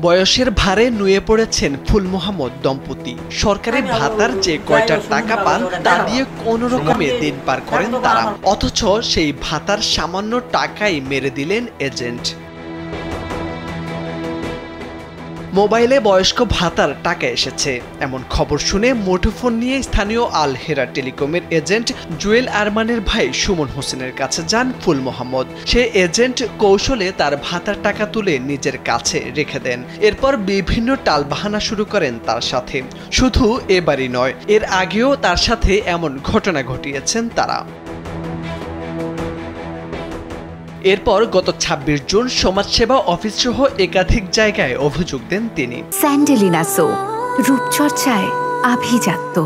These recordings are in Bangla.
বয়সের ভারে নুয়ে পড়েছেন ফুল মোহাম্মদ দম্পতি। সরকারি ভাতার যে কয়টা টাকা পান তা দিয়ে কোনো রকমে দিন পার করেন তারা, অথচ সেই ভাতার সামান্য টাকাই মেরে দিলেন এজেন্ট। মোবাইলে বয়স্ক ভাতার টাকা এসেছে এমন খবর শুনে মুঠোফোন নিয়ে স্থানীয় আল হেরা টেলিকমের এজেন্ট জুয়েল আরমানের ভাই সুমন হোসেনের কাছে যান ফুল মোহাম্মদ। সে এজেন্ট কৌশলে তার ভাতার টাকা তুলে নিজের কাছে রেখে দেন। এরপর বিভিন্ন টালবাহানা শুরু করেন তার সাথে। শুধু এবারই নয়, এর আগেও তার সাথে এমন ঘটনা ঘটিয়েছেন তারা। এরপর গত ২৬ জুন সমাজসেবা অফিস সহ একাধিক জায়গায় অভিযোগ দেন তিনি। স্যান্ডেলিনা সো, রূপচর্চায় আভিজাত্য।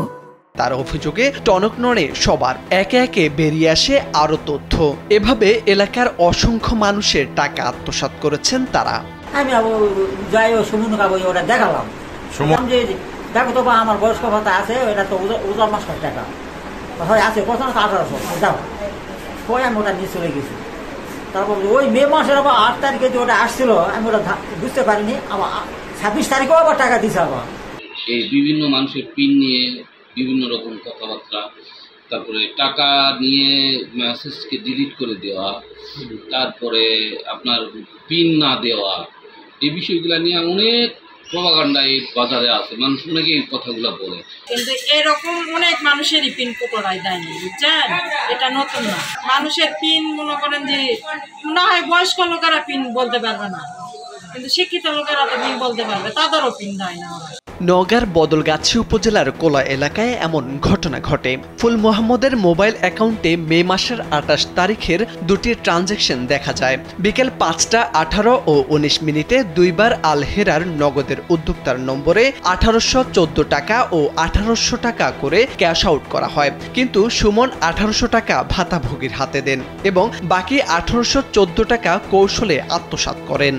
তার অভিযোগে টনক নড়ে সবার। একে একে বেরিয়ে আসে আরো তথ্য। এভাবে এলাকার অসংখ্য মানুষের টাকা আত্মসাৎ করেছেন তারা। আমি যাই সুমন ওটা দেখালাম, যে দেখো তো আমার বয়স্ক ভাতা আছে, এটা তো উজার মাস টাকা হয় আছে, কত 1800 দেখো, আমি ওটা নিয়ে চলে গেছি। তারপর ওই মে মাসের আবার 8 তারিখে যে ওটা আসছিল, আমি ওটা বুঝতে পারিনি। আবার 26 তারিখেও আবার টাকা দিছে। আবার এই বিভিন্ন মানুষের পিন নিয়ে বিভিন্ন রকম কথাবার্তা, তারপরে টাকা নিয়ে মেসেজকে ডিলিট করে দেওয়া, তারপরে আপনার পিন না দেওয়া, এই বিষয়গুলো নিয়ে অনেক প্রপাগান্ডা এই বাজারে আছে। মানুষ অনেকে এই কথাগুলো বলে, কিন্তু এরকম অনেক মানুষেরই পিন পুনরায় দেয়নি, বুঝছেন? এটা নতুন না। মানুষের পিন মনে করেন যে না হয় বয়স্ক লোকেরা পিন বলতে পারবে না, কিন্তু শিক্ষিত লোকেরা তো পিন বলতে পারবে, তাদেরও পিন দেয় না। নওগাঁর বদলগাছি উপজেলার কোলা এলাকায় এমন ঘটনা ঘটে। ফুল মোহাম্মদের মোবাইল অ্যাকাউন্টে মে মাসের ২৮ তারিখের দুটি ট্রানজ্যাকশন দেখা যায়। বিকেল ৫টা ১৮ ও ১৯ মিনিটে দুইবার আল হেরার নগদের উদ্যোক্তার নম্বরে ১৮১৪ টাকা ও ১৮০০ টাকা করে ক্যাশ আউট করা হয়। কিন্তু সুমন ১৮০০ টাকা ভাতাভোগীর হাতে দেন এবং বাকি ১৮১৪ টাকা কৌশলে আত্মসাৎ করেন।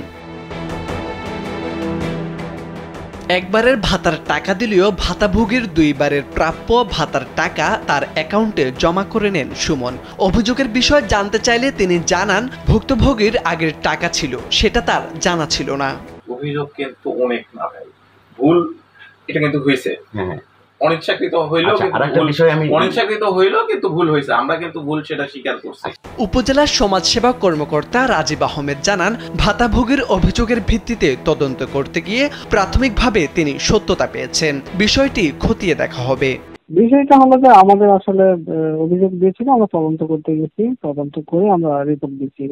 একবারের ভাতার টাকা দিলেও ভাতাভোগীর দুইবারের প্রাপ্য ভাতার টাকা তার অ্যাকাউন্টে জমা করে নেন সুমন। অভিযোগের বিষয় জানতে চাইলে তিনি জানান, ভুক্তভোগীর আগের টাকা ছিল, সেটা তার জানা ছিল না। অভিযোগ কিন্তু অনেক না ভাই, ভুল এটা কিন্তু হয়েছে, অনিচ্ছাকৃত হইলো, অনিচ্ছাকৃত হইলো কিন্তু ভুল হয়েছে, আমরা কিন্তু ভুল সেটা স্বীকার করছি। উপজেলার সমাজসেবা কর্মকর্তা রাজীব আহমেদ জানান, ভাতাভোগীর অভিযোগের ভিত্তিতে তদন্ত করতে গিয়ে প্রাথমিকভাবে তিনি সত্যতা পেয়েছেন। বিষয়টি খতিয়ে দেখা হবে। বিষয়টা হলো যে আমাদের আসলে অভিযোগ দিয়েছিল, আমরা তদন্ত করতে গেছি, তদন্ত করে আমরা রিপোর্ট দিচ্ছি।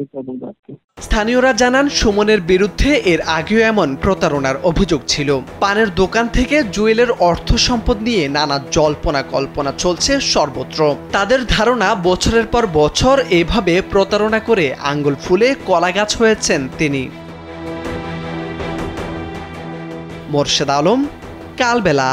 স্থানীয়রা জানান, সুমনের বিরুদ্ধে এর আগেও এমন প্রতারণার অভিযোগ ছিল। পানের দোকান থেকে জুয়েলের অর্থ সম্পদ নিয়ে নানা জল্পনা কল্পনা চলছে সর্বত্র। তাদের ধারণা, বছরের পর বছর এভাবে প্রতারণা করে আঙ্গুল ফুলে কলা গাছ হয়েছেন তিনি। মোরশেদ আলম, কালবেলা।